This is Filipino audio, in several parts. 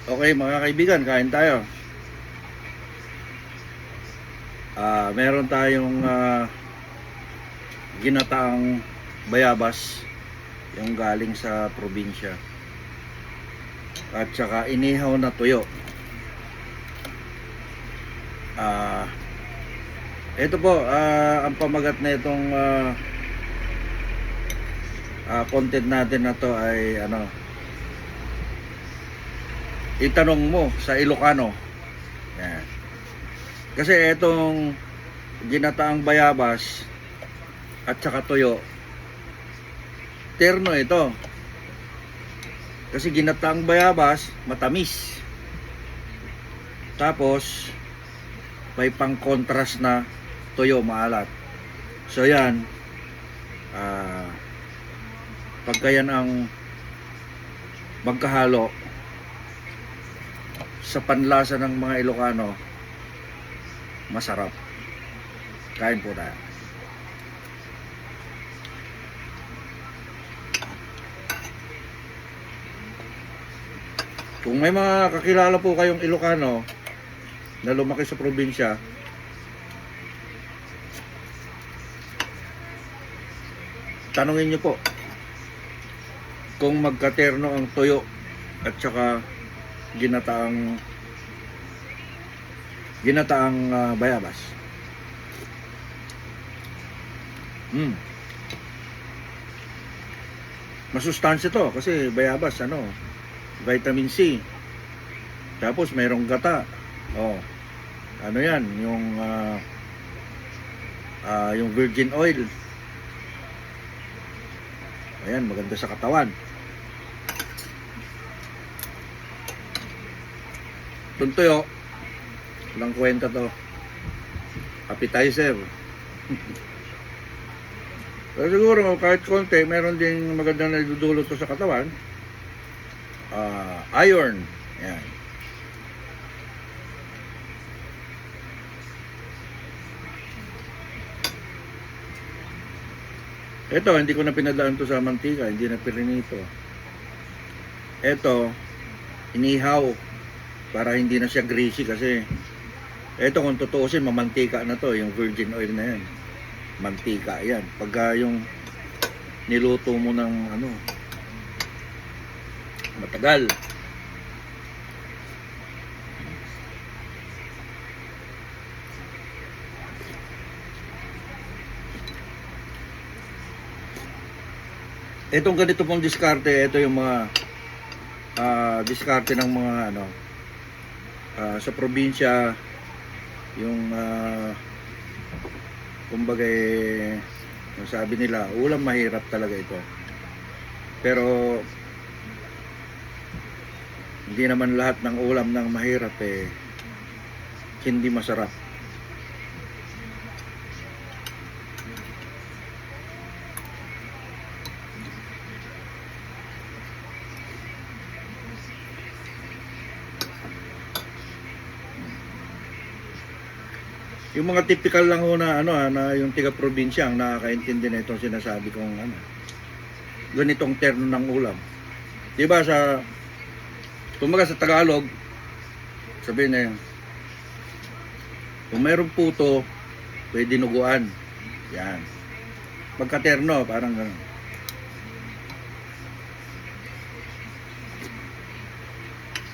Okay mga kaibigan, kain tayo. Meron tayong ginataang bayabas, yung galing sa probinsya. At saka inihaw na tuyo. Ito po, ang pamagat na itong content natin na to ay itanong mo sa Ilocano. Yan. Kasi itong ginataang bayabas at saka tuyo, terno ito. Kasi ginataang bayabas, matamis. Tapos, may pang-contrast na tuyo, maalat. So yan, pagka yan ang magkahalo sa panlasa ng mga Ilocano, masarap. Kain po tayo. Kung may mga kakilala po kayong Ilocano na lumaki sa probinsya, tanungin nyo po kung magkaterno ang tuyo at saka ginataang bayabas. Masustansya to kasi bayabas, vitamin C. Tapos mayroong gata. Ano yan, yung virgin oil. Ayan, maganda sa katawan. Tuntuyo, walang kwenta to. Appetizer. Pero siguro kahit konti, meron din magandang naidudulot to sa katawan. Iron. Ayan. Ito, hindi ko na pinadaan to sa mantika, hindi na pirinito. Ito, inihaw para hindi na siya greasy kasi ito kung tutuusin, mamantika na to, yung virgin oil na yan. Mantika yan. Pagka yung niluto mo ng matagal. Itong ganito pong diskarte, ito yung mga diskarte ng mga sa probinsya, yung kumbaga sabi nila, ulam mahirap talaga ito. Pero hindi naman lahat ng ulam ng mahirap hindi masarap. Yung mga typical lang na na yung tiga probinsya ang nakakaintindi na itong sinasabi kong ganitong terno ng ulam. 'Di ba kumbaga sa Tagalog, sabihin na yun, kung mayroong puto, pwede dinuguan. Yan. Pagka-terno, parang gano'n.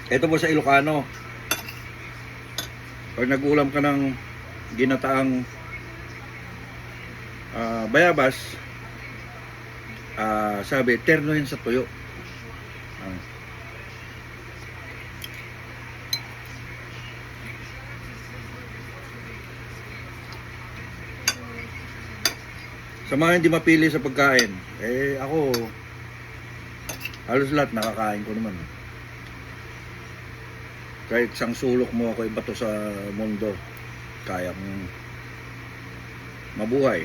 Ito po sa Ilocano, pag nag-ulam ka ng ginataang bayabas, sabi, terno yan sa tuyo. Sa mga hindi mapili sa pagkain, ako, halos lahat nakakain ko naman. Kahit isang sulok mo ako ibato sa mundo, kaya kong mabuhay.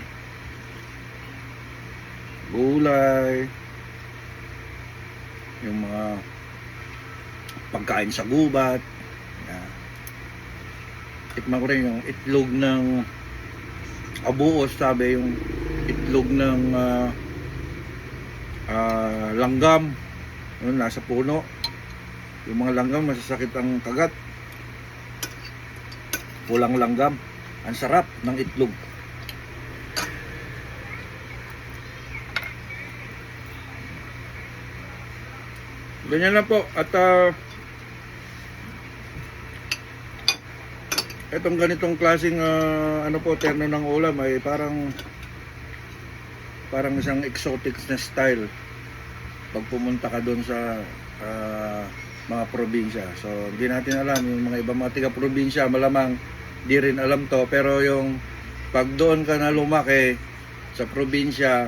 Gulay, yung mga pagkain sa gubat, tikman ko rin yung itlog ng abuos, sabi yung itlog ng langgam, nasa puno. Yung mga langgam, masasakit ang kagat. Pulang langgam. Ang sarap ng itlog. Ganyan lang po. At itong ganitong klaseng ano po, terno ng ulam ay parang isang exotic na style pag pumunta ka doon sa mga probinsya. So hindi natin alam, yung mga ibang mga tiga-probinsya malamang di rin alam to, pero yung pag doon ka na lumaki sa probinsya,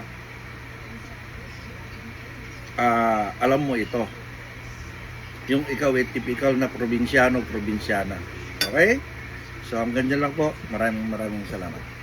alam mo ito. Yung ikaw ay typical na probinsyano, probinsyana. Okay? So hanggang dyan lang po. Maraming salamat.